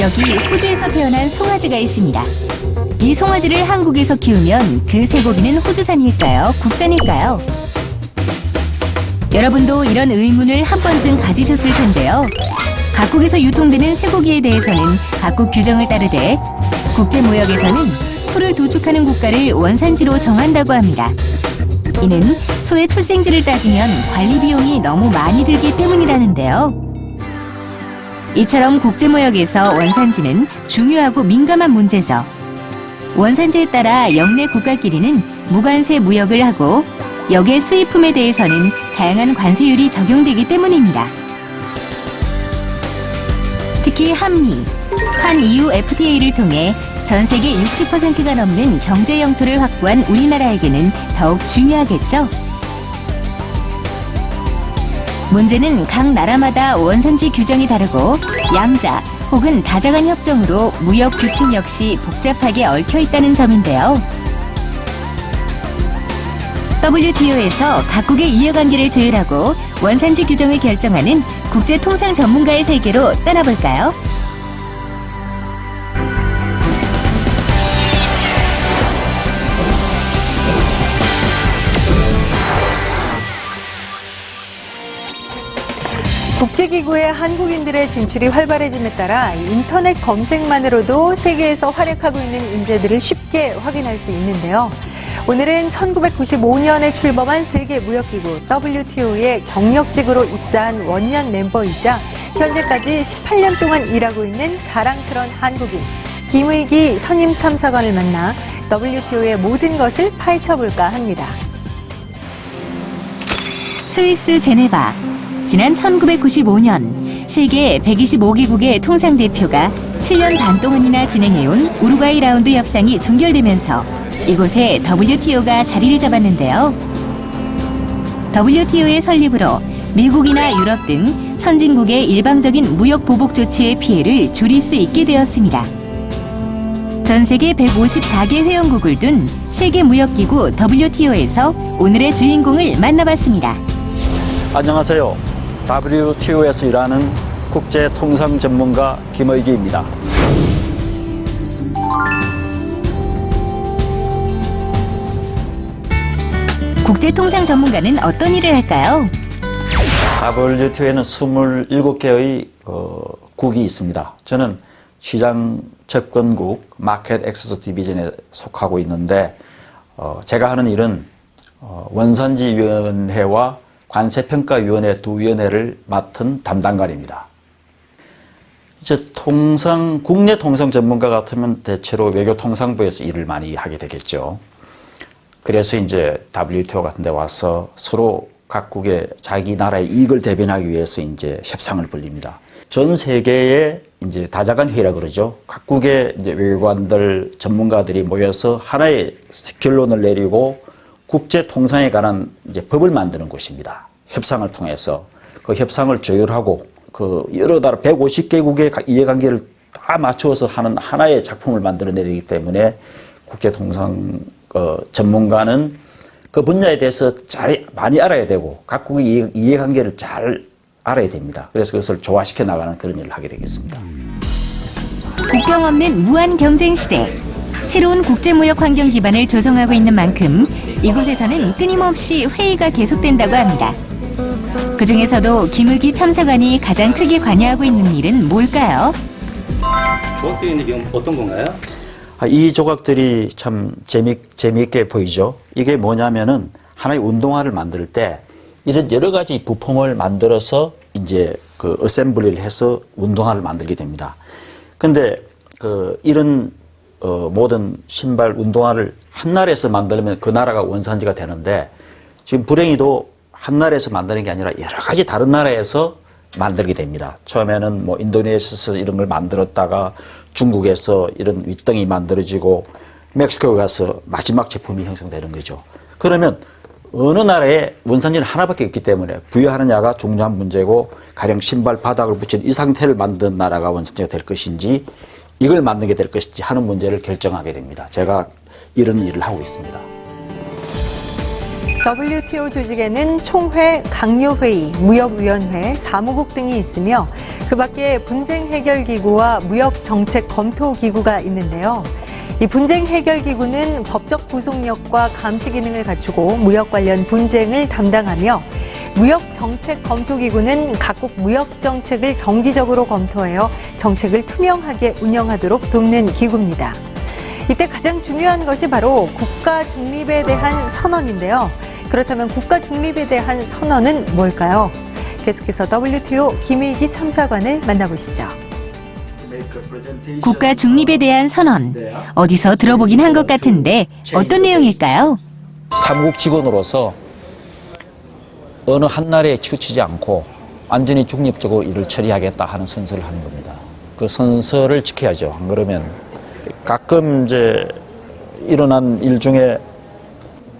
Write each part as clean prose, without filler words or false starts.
여기 호주에서 태어난 송아지가 있습니다. 이 송아지를 한국에서 키우면 그 쇠고기는 호주산일까요? 국산일까요? 여러분도 이런 의문을 한 번쯤 가지셨을 텐데요. 각국에서 유통되는 쇠고기에 대해서는 각국 규정을 따르되 국제무역에서는 소를 도축하는 국가를 원산지로 정한다고 합니다. 이는 소의 출생지를 따지면 관리 비용이 너무 많이 들기 때문이라는데요. 이처럼 국제무역에서 원산지는 중요하고 민감한 문제죠. 원산지에 따라 영내 국가끼리는 무관세 무역을 하고 역의 수입품에 대해서는 다양한 관세율이 적용되기 때문입니다. 특히 한미, 한-EU FTA를 통해 전 세계 60%가 넘는 경제 영토를 확보한 우리나라에게는 더욱 중요하겠죠. 문제는 각 나라마다 원산지 규정이 다르고 양자 혹은 다자간 협정으로 무역 규칙 역시 복잡하게 얽혀 있다는 점인데요. WTO에서 각국의 이해관계를 조율하고 원산지 규정을 결정하는 국제통상 전문가의 세계로 떠나볼까요? 국제기구에 한국인들의 진출이 활발해짐에 따라 인터넷 검색만으로도 세계에서 활약하고 있는 인재들을 쉽게 확인할 수 있는데요. 오늘은 1995년에 출범한 세계무역기구 WTO에 경력직으로 입사한 원년 멤버이자 현재까지 18년 동안 일하고 있는 자랑스러운 한국인 김의기 선임 참사관을 만나 WTO의 모든 것을 파헤쳐볼까 합니다. 스위스 제네바. 지난 1995년 세계 125개국의 통상대표가 7년 반 동안이나 진행해온 우루과이 라운드 협상이 종결되면서 이곳에 WTO가 자리를 잡았는데요. WTO의 설립으로 미국이나 유럽 등 선진국의 일방적인 무역 보복 조치의 피해를 줄일 수 있게 되었습니다. 전 세계 154개 회원국을 둔 세계무역기구 WTO에서 오늘의 주인공을 만나봤습니다. 안녕하세요. WTO에서 일하는 국제통상 전문가 김의기입니다. 국제통상 전문가는 어떤 일을 할까요? WTO에는 27개의 국이 있습니다. 저는 시장 접근국 마켓 액세스 디비전에 속하고 있는데 제가 하는 일은 원산지위원회와 관세평가위원회 두 위원회를 맡은 담당관입니다. 이제 국내 통상 전문가 같으면 대체로 외교통상부에서 일을 많이 하게 되겠죠. 그래서 이제 WTO 같은 데 와서 서로 각국의 자기 나라의 이익을 대변하기 위해서 이제 협상을 벌립니다. 전 세계의 이제 다자간 회의라 그러죠. 각국의 이제 외교관들, 전문가들이 모여서 하나의 결론을 내리고 국제 통상에 관한 이제 법을 만드는 곳입니다. 협상을 통해서 그 협상을 조율하고 그 여러 나라 150개국의 이해관계를 다 맞추어서 하는 하나의 작품을 만들어내기 때문에 국제 통상 전문가는 그 분야에 대해서 많이 알아야 되고 각국의 이해관계를 잘 알아야 됩니다. 그래서 그것을 조화시켜 나가는 그런 일을 하게 되겠습니다. 국경 없는 무한 경쟁 시대. 새로운 국제무역 환경 기반을 조성하고 있는 만큼 이곳에서는 끊임없이 회의가 계속된다고 합니다. 그중에서도 김의기 참사관이 가장 크게 관여하고 있는 일은 뭘까요? 조각들이 지금 어떤 건가요? 이 조각들이 참 재미있게 보이죠. 이게 뭐냐면은 하나의 운동화를 만들 때 이런 여러 가지 부품을 만들어서 이제 그 어셈블리를 해서 운동화를 만들게 됩니다. 근데 이런 모든 신발, 운동화를 한 나라에서 만들면 그 나라가 원산지가 되는데 지금 불행히도 한 나라에서 만드는 게 아니라 여러 가지 다른 나라에서 만들게 됩니다. 처음에는 뭐 인도네시아에서 이런 걸 만들었다가 중국에서 이런 윗등이 만들어지고 멕시코에 가서 마지막 제품이 형성되는 거죠. 그러면 어느 나라에 원산지는 하나밖에 없기 때문에 부여하느냐가 중요한 문제고 가령 신발 바닥을 붙인 이 상태를 만든 나라가 원산지가 될 것인지 이걸 만든 게 될 것인지 하는 문제를 결정하게 됩니다. 제가 이런 일을 하고 있습니다. WTO 조직에는 총회, 강요회의, 무역위원회, 사무국 등이 있으며 그 밖에 분쟁해결기구와 무역정책검토기구가 있는데요. 이 분쟁해결기구는 법적 구속력과 감시 기능을 갖추고 무역 관련 분쟁을 담당하며 무역정책검토기구는 각국 무역정책을 정기적으로 검토하여 정책을 투명하게 운영하도록 돕는 기구입니다. 이때 가장 중요한 것이 바로 국가 중립에 대한 선언인데요. 그렇다면 국가 중립에 대한 선언은 뭘까요? 계속해서 WTO 김의기 참사관을 만나보시죠. 국가 중립에 대한 선언. 어디서 들어보긴 한 것 같은데 어떤 내용일까요? 사무국 직원으로서 어느 한 나라에 치우치지 않고 완전히 중립적으로 일을 처리하겠다 하는 선서를 하는 겁니다. 그 선서를 지켜야죠. 안 그러면 가끔 이제 일어난 일 중에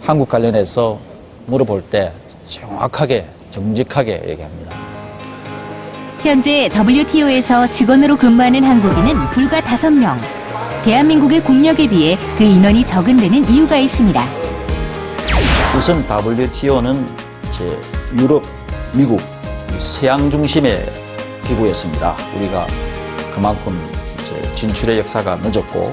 한국 관련해서 물어볼 때 정확하게 정직하게 얘기합니다. 현재 WTO에서 직원으로 근무하는 한국인은 불과 5명. 대한민국의 국력에 비해 그 인원이 적은 데는 이유가 있습니다. 우선 WTO는 이제 유럽, 미국, 서양 중심의 기구였습니다. 우리가 그만큼 이제 진출의 역사가 늦었고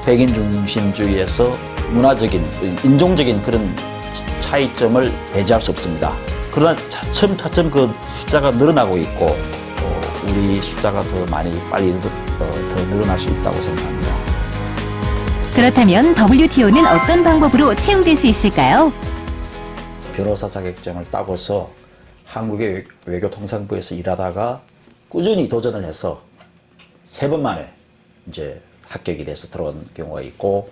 백인 중심주의에서 문화적인, 인종적인 그런 차이점을 배제할 수 없습니다. 그러나 차츰차츰 그 숫자가 늘어나고 있고 우리 숫자가 더 많이 빨리 더 늘어날 수 있다고 생각합니다. 그렇다면 WTO는 어떤 방법으로 채용될 수 있을까요? 변호사 자격증을 따고서 한국의 외교통상부에서 일하다가 꾸준히 도전을 해서 3번 만에 이제 합격이 돼서 들어온 경우가 있고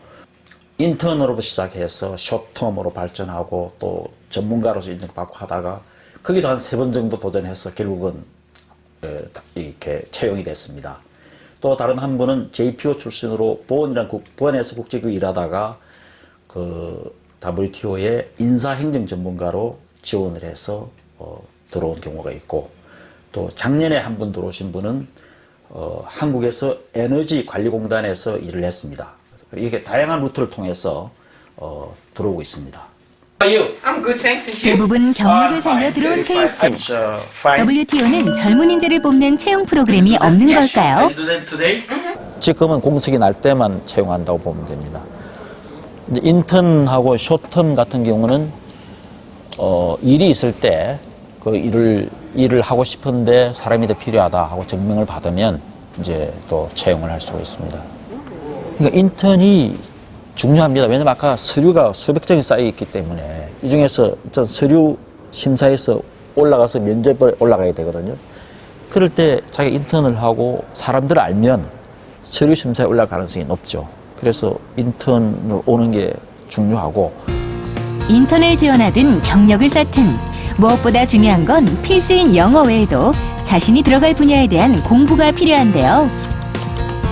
인턴으로 시작해서 숏텀으로 발전하고 또 전문가로서 인정받고 하다가 거기도 한 3번 정도 도전해서 결국은 이렇게 채용이 됐습니다. 또 다른 한 분은 JPO 출신으로 보안에서 국제기구 일하다가 그 WTO의 인사행정 전문가로 지원을 해서 들어온 경우가 있고 또 작년에 한 분 들어오신 분은 한국에서 에너지관리공단에서 일을 했습니다. 이렇게 다양한 루트를 통해서 들어오고 있습니다. I'm good, thanks. And you? 대부분 경력을 살려 들어온 케이스. WTO는 젊은 인재를 뽑는 채용 프로그램이 없는 걸까요? Can you do that today? 지금은 공석이 날 때만 채용한다고 보면 됩니다. 이제 인턴하고 숏텀 같은 경우는 일이 있을 때 그 일을 하고 싶은데 사람이 더 필요하다 하고 증명을 받으면 이제 또 채용을 할 수가 있습니다. 그러니까 인턴이 중요합니다. 왜냐면 아까 서류가 수백 장이 쌓여 있기 때문에 이 중에서 서류 심사에서 올라가서 면접에 올라가야 되거든요. 그럴 때 자기 인턴을 하고 사람들을 알면 서류 심사에 올라갈 가능성이 높죠. 그래서 인턴을 오는 게 중요하고 인턴을 지원하든 경력을 쌓든 무엇보다 중요한 건 필수인 영어 외에도 자신이 들어갈 분야에 대한 공부가 필요한데요.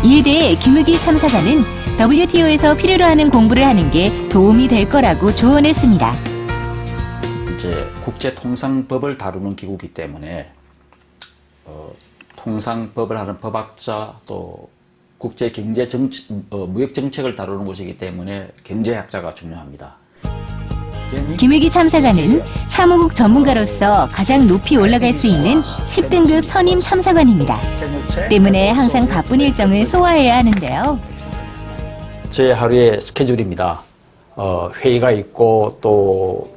이에 대해 김의기 참사관은 WTO에서 필요로 하는 공부를 하는 게 도움이 될 거라고 조언했습니다. 이제 국제통상법을 다루는 기구이기 때문에 통상법을 하는 법학자 또 무역정책을 다루는 곳이기 때문에 경제학자가 중요합니다. 김의기 참사관은 사무국 전문가로서 가장 높이 올라갈 수 있는 10등급 선임 참사관입니다. 때문에 항상 바쁜 일정을 소화해야 하는데요. 제 하루의 스케줄입니다. 회의가 있고 또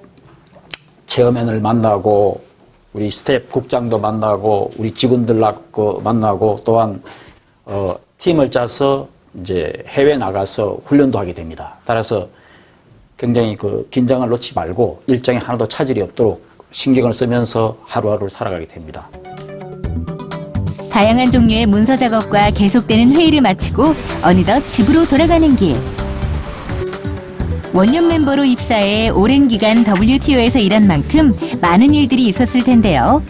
체어맨을 만나고 우리 스텝 국장도 만나고 우리 직원들 만나고 또한 팀을 짜서 이제 해외 나가서 훈련도 하게 됩니다. 따라서 굉장히 그 긴장을 놓지 말고 일정에 하나도 차질이 없도록 신경을 쓰면서 하루하루를 살아가게 됩니다. 다양한 종류의 문서 작업과 계속되는 회의를 마치고 어느덧 집으로 돌아가는 길. 원년 멤버로 입사해 오랜 기간 WTO에서 일한 만큼 많은 일들이 있었을 텐데요.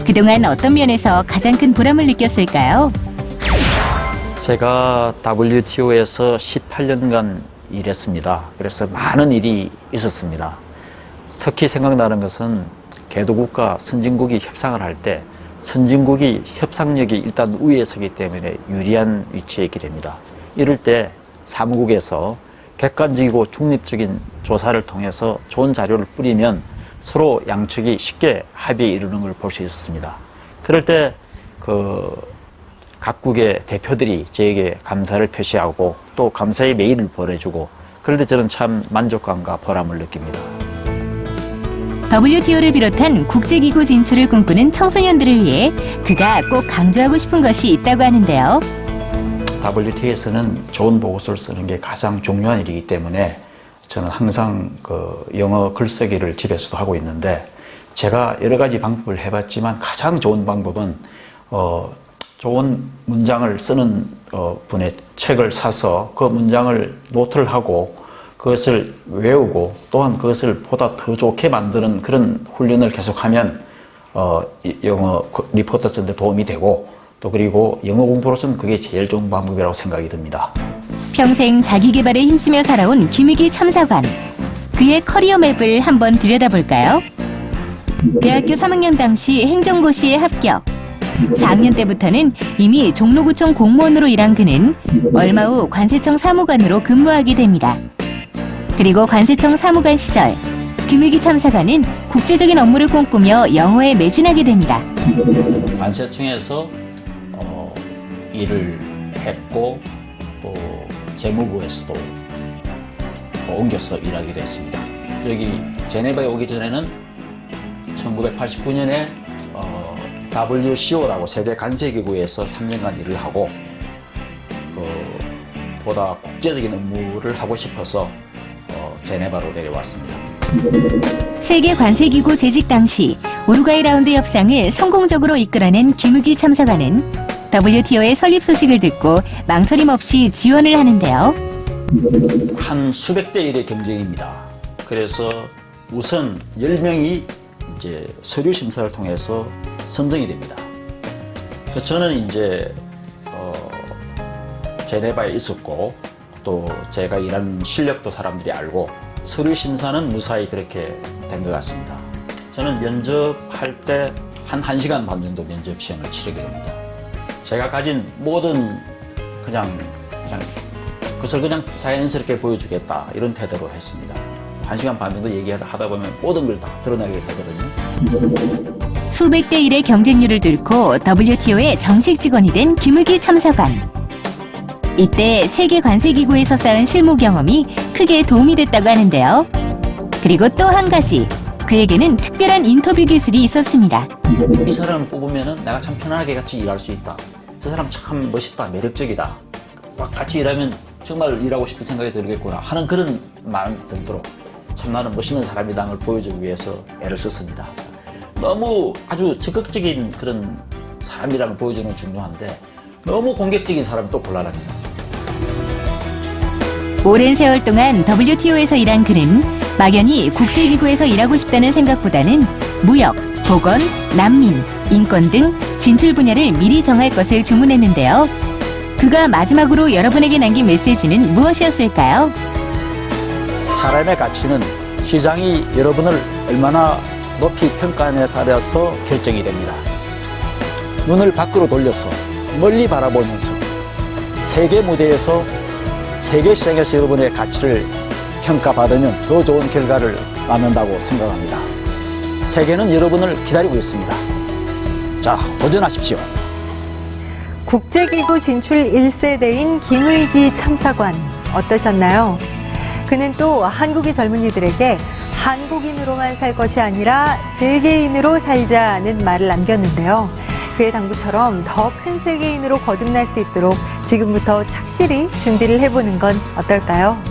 그동안 어떤 면에서 가장 큰 보람을 느꼈을까요? 제가 WTO에서 18년간 일했습니다. 그래서 많은 일이 있었습니다. 특히 생각나는 것은 개도국과 선진국이 협상을 할 때 선진국이 협상력이 일단 우위에 서기 때문에 유리한 위치에 있게 됩니다. 이럴 때 사무국에서 객관적이고 중립적인 조사를 통해서 좋은 자료를 뿌리면 서로 양측이 쉽게 합의에 이르는 걸 볼 수 있었습니다. 그럴 때 각국의 대표들이 저에게 감사를 표시하고 또 감사의 메일을 보내주고 그럴 때 저는 참 만족감과 보람을 느낍니다. WTO를 비롯한 국제기구 진출을 꿈꾸는 청소년들을 위해 그가 꼭 강조하고 싶은 것이 있다고 하는데요. WTO에서는 좋은 보고서를 쓰는 게 가장 중요한 일이기 때문에 저는 항상 영어 글쓰기를 집에서도 하고 있는데 제가 여러 가지 방법을 해봤지만 가장 좋은 방법은 좋은 문장을 쓰는 분의 책을 사서 그 문장을 노트를 하고 그것을 외우고 또한 그것을 보다 더 좋게 만드는 그런 훈련을 계속하면 영어 리포터 쓰는 데 도움이 되고 또 그리고 영어 공부로서는 그게 제일 좋은 방법이라고 생각이 듭니다. 평생 자기 개발에 힘쓰며 살아온 김의기 참사관. 그의 커리어 맵을 한번 들여다볼까요? 대학교 3학년 당시 행정고시에 합격. 4학년 때부터는 이미 종로구청 공무원으로 일한 그는 얼마 후 관세청 사무관으로 근무하게 됩니다. 그리고 관세청 사무관 시절 김의기 참사관은 국제적인 업무를 꿈꾸며 영어에 매진하게 됩니다. 관세청에서 일을 했고 또 재무부에서도 옮겨서 일하게 됐습니다. 여기 제네바에 오기 전에는 1989년에 WCO라고 세계 관세기구에서 3년간 일을 하고 보다 국제적인 업무를 하고 싶어서 제네바로 내려왔습니다. 세계 관세기구 재직 당시 우루과이 라운드 협상을 성공적으로 이끌어낸 김의기 참사관은 WTO의 설립 소식을 듣고 망설임 없이 지원을 하는데요. 한 수백 대 1의 경쟁입니다. 그래서 우선 10명이 이제 서류 심사를 통해서 선정이 됩니다. 저는 이제 제네바에 있었고 또 제가 일하는 실력도 사람들이 알고 서류 심사는 무사히 그렇게 된 것 같습니다. 저는 면접할 때 한 1시간 반 정도 면접 시험을 치르게 됩니다. 제가 가진 모든 그냥 그것을 그냥 자연스럽게 보여주겠다 이런 태도로 했습니다. 1시간 반 정도 얘기하다 보면 모든 걸 다 드러나게 되거든요. 수백 대 1의 경쟁률을 뚫고 WTO의 정식 직원이 된 김의기 참사관. 이때 세계 관세기구에서 쌓은 실무 경험이 크게 도움이 됐다고 하는데요. 그리고 또 한 가지, 그에게는 특별한 인터뷰 기술이 있었습니다. 이 사람을 뽑으면 내가 참 편안하게 같이 일할 수 있다. 저 사람 참 멋있다, 매력적이다. 같이 일하면 정말 일하고 싶은 생각이 들겠구나 하는 그런 마음 들도록 참 나는 멋있는 사람이라는 걸 보여주기 위해서 애를 썼습니다. 너무 아주 적극적인 그런 사람이라는 걸 보여주는 건 중요한데 너무 공격적인 사람이 또 곤란합니다. 오랜 세월 동안 WTO에서 일한 그는 막연히 국제기구에서 일하고 싶다는 생각보다는 무역, 보건, 난민, 인권 등 진출 분야를 미리 정할 것을 주문했는데요. 그가 마지막으로 여러분에게 남긴 메시지는 무엇이었을까요? 사람의 가치는 시장이 여러분을 얼마나 높이 평가하느냐에 따라서 결정이 됩니다. 눈을 밖으로 돌려서 멀리 바라보면서 세계 무대에서 세계 시장에서 여러분의 가치를 평가받으면 더 좋은 결과를 낳는다고 생각합니다. 세계는 여러분을 기다리고 있습니다. 자, 도전하십시오. 국제기구 진출 1세대인 김의기 참사관 어떠셨나요? 그는 또 한국의 젊은이들에게 한국인으로만 살 것이 아니라 세계인으로 살자는 말을 남겼는데요. 그의 당부처럼 더 큰 세계인으로 거듭날 수 있도록 지금부터 착실히 준비를 해보는 건 어떨까요?